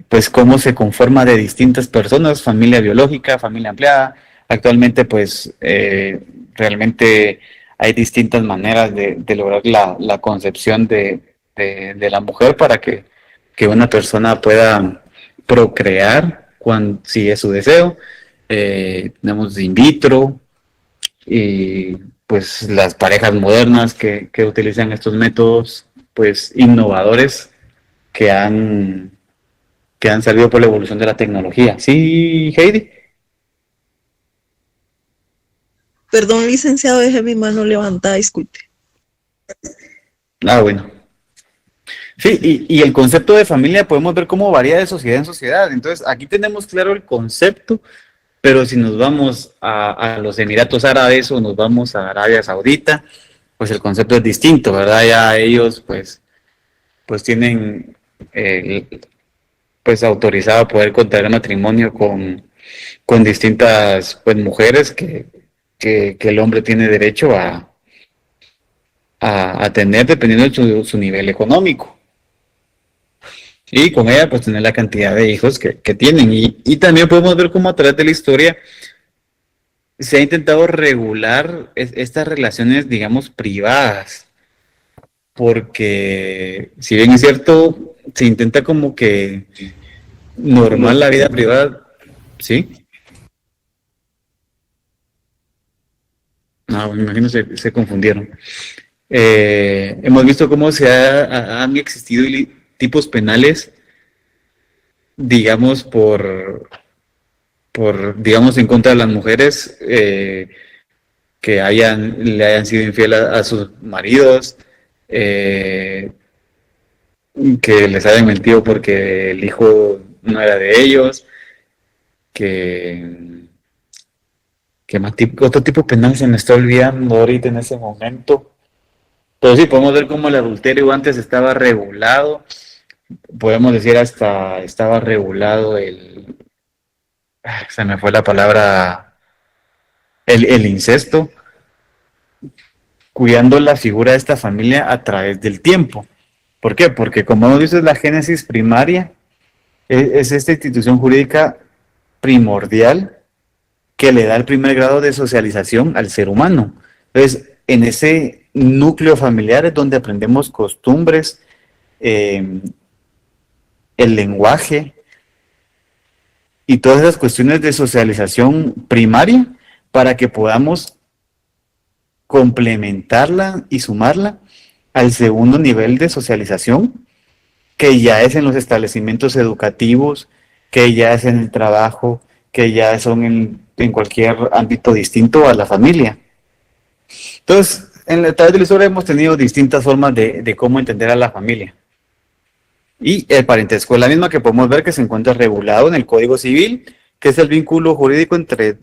Speaker 1: pues cómo se conforma de distintas personas, familia biológica, familia ampliada. Actualmente, pues, realmente hay distintas maneras de lograr la concepción de la mujer para que una persona pueda procrear si es su deseo. Tenemos in vitro y pues las parejas modernas que utilizan estos métodos pues innovadores que han salido por la evolución de la tecnología. ¿Sí, Heidi?
Speaker 5: Perdón, licenciado, dejé mi mano levantada, disculpe.
Speaker 1: Ah, bueno. Sí, y el concepto de familia podemos ver cómo varía de sociedad en sociedad. Entonces, aquí tenemos claro el concepto, pero si nos vamos a los Emiratos Árabes o nos vamos a Arabia Saudita, pues el concepto es distinto, ¿verdad? Ya ellos, pues tienen, pues autorizado poder contraer matrimonio con distintas, pues, mujeres que el hombre tiene derecho a tener dependiendo de su nivel económico. Y con ella, pues, tener la cantidad de hijos que tienen. Y también podemos ver cómo a través de la historia se ha intentado regular estas relaciones, digamos, privadas. Porque, si bien es cierto, se intenta como que normal la vida privada, ¿sí? No, me imagino se confundieron. Hemos visto cómo han existido tipos penales, digamos, digamos, en contra de las mujeres que le hayan sido infiel a sus maridos, que les hayan mentido porque el hijo no era de ellos, que más otro tipo penal se me está olvidando ahorita en ese momento. Pero sí, podemos ver cómo el adulterio antes estaba regulado, podemos decir hasta estaba regulado se me fue la palabra, el incesto, cuidando la figura de esta familia a través del tiempo. ¿Por qué? Porque como hemos visto, la génesis primaria es esta institución jurídica primordial que le da el primer grado de socialización al ser humano. Entonces, en ese núcleo familiar es donde aprendemos costumbres, el lenguaje y todas esas cuestiones de socialización primaria para que podamos complementarla y sumarla al segundo nivel de socialización, que ya es en los establecimientos educativos, que ya es en el trabajo, que ya son en cualquier ámbito distinto a la familia. Entonces, a través de la historia hemos tenido distintas formas de cómo entender a la familia. Y el parentesco es la misma, que podemos ver que se encuentra regulado en el Código Civil, que es el vínculo jurídico entre es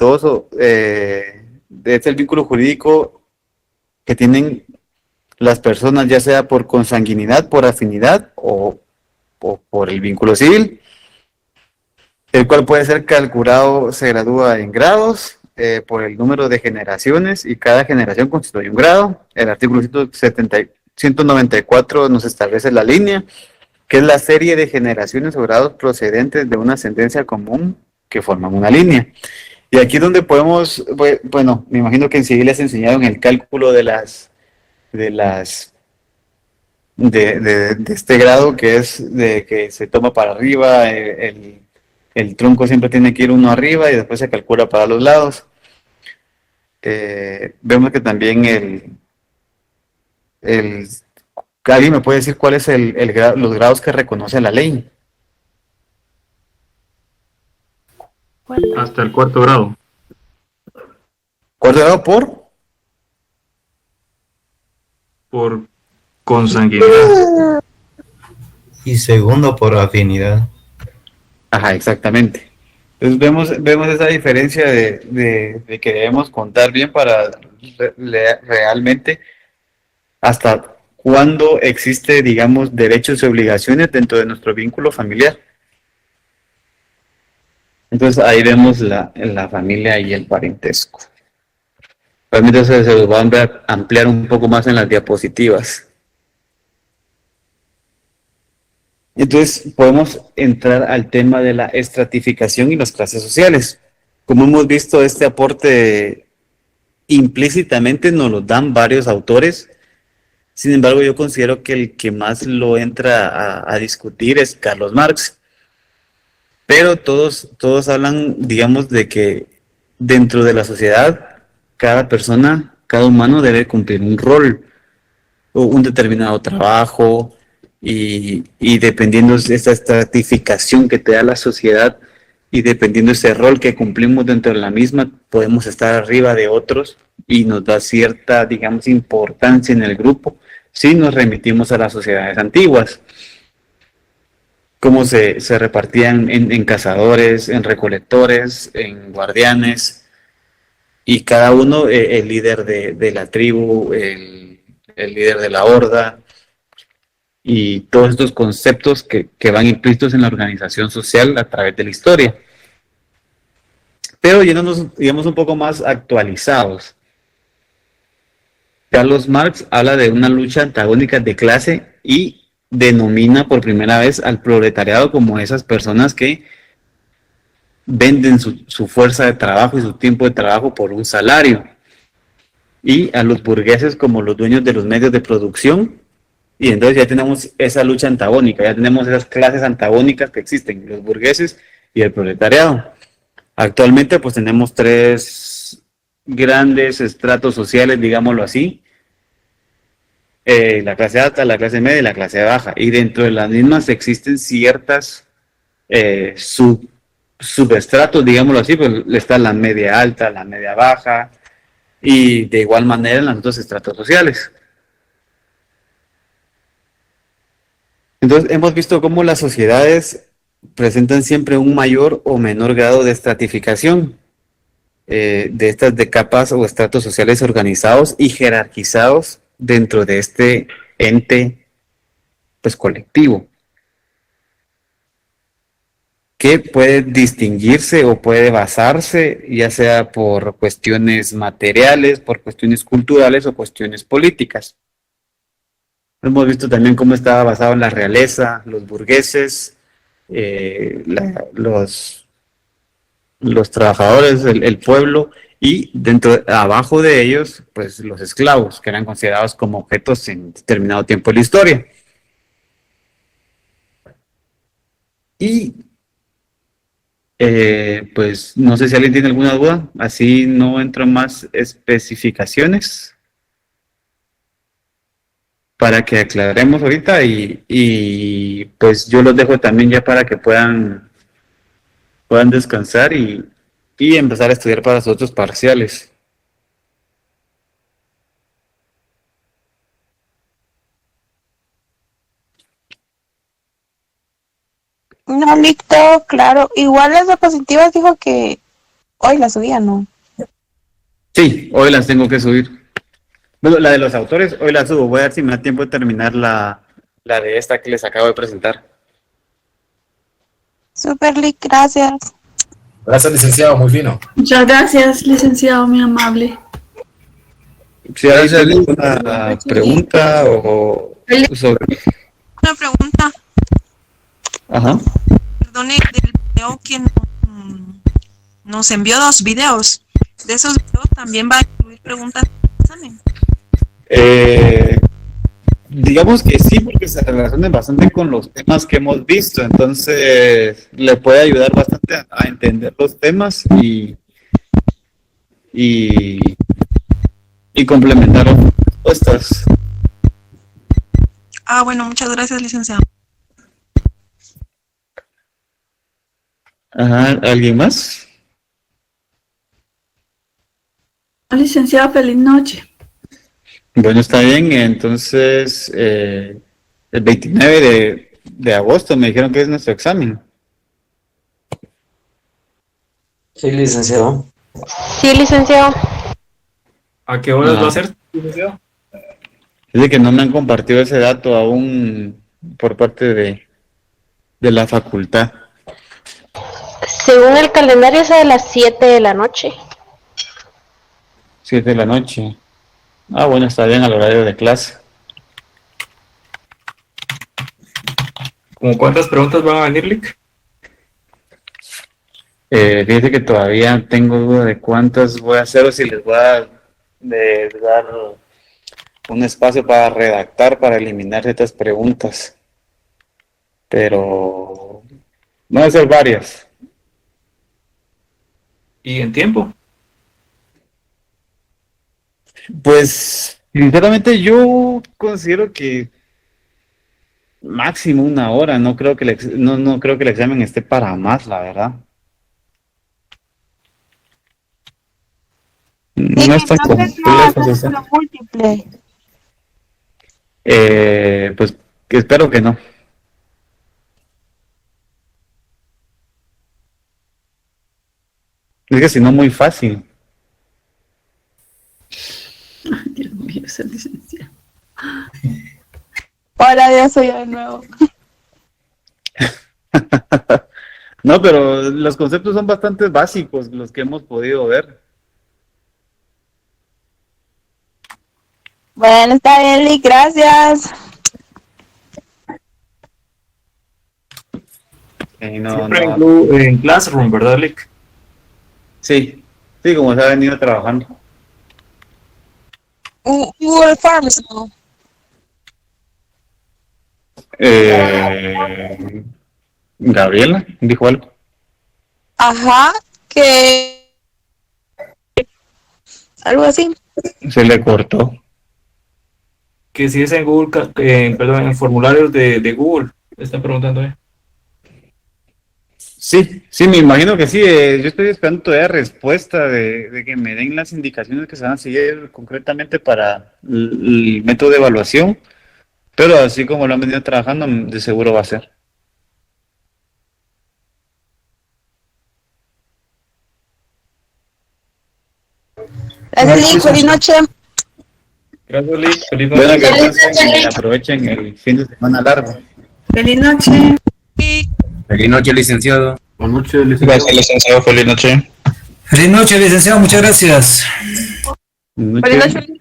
Speaker 1: el vínculo jurídico que tienen las personas, ya sea por consanguinidad, por afinidad o por el vínculo civil, el cual puede ser calculado, se gradúa en grados por el número de generaciones, y cada generación constituye un grado. El artículo 194 nos establece la línea, que es la serie de generaciones o grados procedentes de una ascendencia común que forman una línea. Y aquí es donde podemos, bueno, me imagino que en civil les enseñaron el cálculo de este grado, que es de que se toma para arriba, el tronco siempre tiene que ir uno arriba y después se calcula para los lados. Vemos que también ¿alguien me puede decir cuál es los grados que reconoce la ley?
Speaker 9: Hasta el cuarto grado.
Speaker 1: ¿Cuarto grado
Speaker 9: por consanguinidad?
Speaker 4: Y segundo por afinidad.
Speaker 1: Ajá, exactamente. Entonces vemos esa diferencia de que debemos contar bien para realmente hasta cuándo existe, digamos, derechos y obligaciones dentro de nuestro vínculo familiar. Entonces ahí vemos la familia y el parentesco. Entonces se los va a ampliar un poco más en las diapositivas. Entonces podemos entrar al tema de la estratificación y las clases sociales. Como hemos visto, este aporte implícitamente nos lo dan varios autores. Sin embargo, yo considero que el que más lo entra a discutir es Carlos Marx. Pero todos hablan, digamos, de que dentro de la sociedad, cada persona, cada humano debe cumplir un rol o un determinado trabajo y dependiendo de esta estratificación que te da la sociedad y dependiendo de ese rol que cumplimos dentro de la misma, podemos estar arriba de otros y nos da cierta, digamos, importancia en el grupo si nos remitimos a las sociedades antiguas. Cómo se repartían en cazadores, en recolectores, en guardianes, y cada uno, el líder de la tribu, el líder de la horda, y todos estos conceptos que van implícitos en la organización social a través de la historia. Pero yéndonos, digamos, un poco más actualizados. Carlos Marx habla de una lucha antagónica de clase y denomina por primera vez al proletariado como esas personas que venden su fuerza de trabajo y su tiempo de trabajo por un salario, y a los burgueses como los dueños de los medios de producción, y entonces ya tenemos esa lucha antagónica, ya tenemos esas clases antagónicas que existen, los burgueses y el proletariado. Actualmente pues tenemos tres grandes estratos sociales, digámoslo así, la clase alta, la clase media y la clase baja, y dentro de las mismas existen ciertas subestratos, digámoslo así, pues está la media alta, la media baja, y de igual manera en los otros estratos sociales. Entonces hemos visto cómo las sociedades presentan siempre un mayor o menor grado de estratificación de estas de capas o estratos sociales organizados y jerarquizados dentro de este ente pues colectivo, que puede distinguirse o puede basarse ya sea por cuestiones materiales, por cuestiones culturales o cuestiones políticas. Hemos visto también cómo estaba basado en la realeza, los burgueses, los trabajadores, el pueblo, y abajo de ellos, pues los esclavos, que eran considerados como objetos en determinado tiempo de la historia. Y pues no sé si alguien tiene alguna duda, así no entro en más especificaciones para que aclaremos ahorita, y pues yo los dejo también ya para que puedan descansar y empezar a estudiar para sus otros parciales.
Speaker 5: No, listo, claro. Igual las diapositivas dijo que hoy las subía, ¿no?
Speaker 1: Sí, hoy las tengo que subir. Bueno, la de los autores hoy la subo. Voy a ver si me da tiempo de terminar la de esta que les acabo de presentar.
Speaker 5: Super, Lick, gracias.
Speaker 10: Gracias, licenciado, muy fino.
Speaker 3: Muchas gracias, licenciado, muy amable.
Speaker 1: Si hay alguna pregunta o sobre...
Speaker 5: Una pregunta.
Speaker 1: Ajá.
Speaker 5: Perdone, del video que nos envió 2 videos. De esos videos también va a incluir preguntas del examen.
Speaker 1: Digamos que sí, porque se relacionan bastante con los temas que hemos visto, entonces le puede ayudar bastante a entender los temas y complementar las respuestas.
Speaker 5: Ah, bueno, muchas gracias, licenciado.
Speaker 1: Ajá, ¿alguien más?
Speaker 3: Licenciado, feliz noche.
Speaker 1: Bueno, está bien, entonces el 29 de agosto me dijeron que es nuestro examen.
Speaker 4: Sí, licenciado.
Speaker 8: Sí, licenciado.
Speaker 9: ¿A qué horas va a ser, licenciado?
Speaker 1: Dice que no me han compartido ese dato aún por parte de la facultad.
Speaker 8: Según el calendario es a las 7 de la noche.
Speaker 1: 7 de la noche. Ah, bueno, está bien al horario de clase.
Speaker 9: ¿Cómo cuántas preguntas van a venir, Lick?
Speaker 1: Fíjate que todavía tengo duda de cuántas voy a hacer o si les voy a dar un espacio para redactar, para eliminar ciertas preguntas. Pero van a ser varias.
Speaker 9: ¿Y en tiempo?
Speaker 1: Pues, sinceramente, yo considero que máximo 1 hora. No creo que no creo que el examen esté para más, la verdad. No es tan complejo.
Speaker 5: múltiple.
Speaker 1: Pues que espero que no. Es que si no, muy fácil.
Speaker 3: Dios mío, esa licenciada.
Speaker 5: Hola, ya soy yo de nuevo.
Speaker 1: No, pero los conceptos son bastante básicos los que hemos podido ver.
Speaker 5: Bueno, está bien, Lick, gracias.
Speaker 9: Siempre en Classroom, ¿verdad, Lick?
Speaker 1: Sí, como se ha venido trabajando.
Speaker 5: Google Forms, ¿no?
Speaker 1: Gabriela dijo algo.
Speaker 5: Ajá, que... algo así.
Speaker 1: Se le cortó.
Speaker 9: Que si es en Google, perdón, en formularios de Google, me están preguntando.
Speaker 1: Sí, me imagino que sí. Yo estoy esperando todavía respuesta de que me den las indicaciones que se van a seguir concretamente para el método de evaluación, pero así como lo han venido trabajando, de seguro va a ser.
Speaker 5: Gracias, Lick, feliz noche.
Speaker 9: Gracias, Lick. Feliz noche.
Speaker 1: Bueno, que descansen y aprovechen el fin de semana largo.
Speaker 3: Feliz noche.
Speaker 10: Feliz noche, licenciado.
Speaker 9: Buenas noches, licenciado.
Speaker 1: Gracias, licenciado. Feliz noche.
Speaker 10: Feliz noche, licenciado. Muchas gracias.
Speaker 1: Buenas
Speaker 5: Feliz
Speaker 1: noches.
Speaker 5: noche.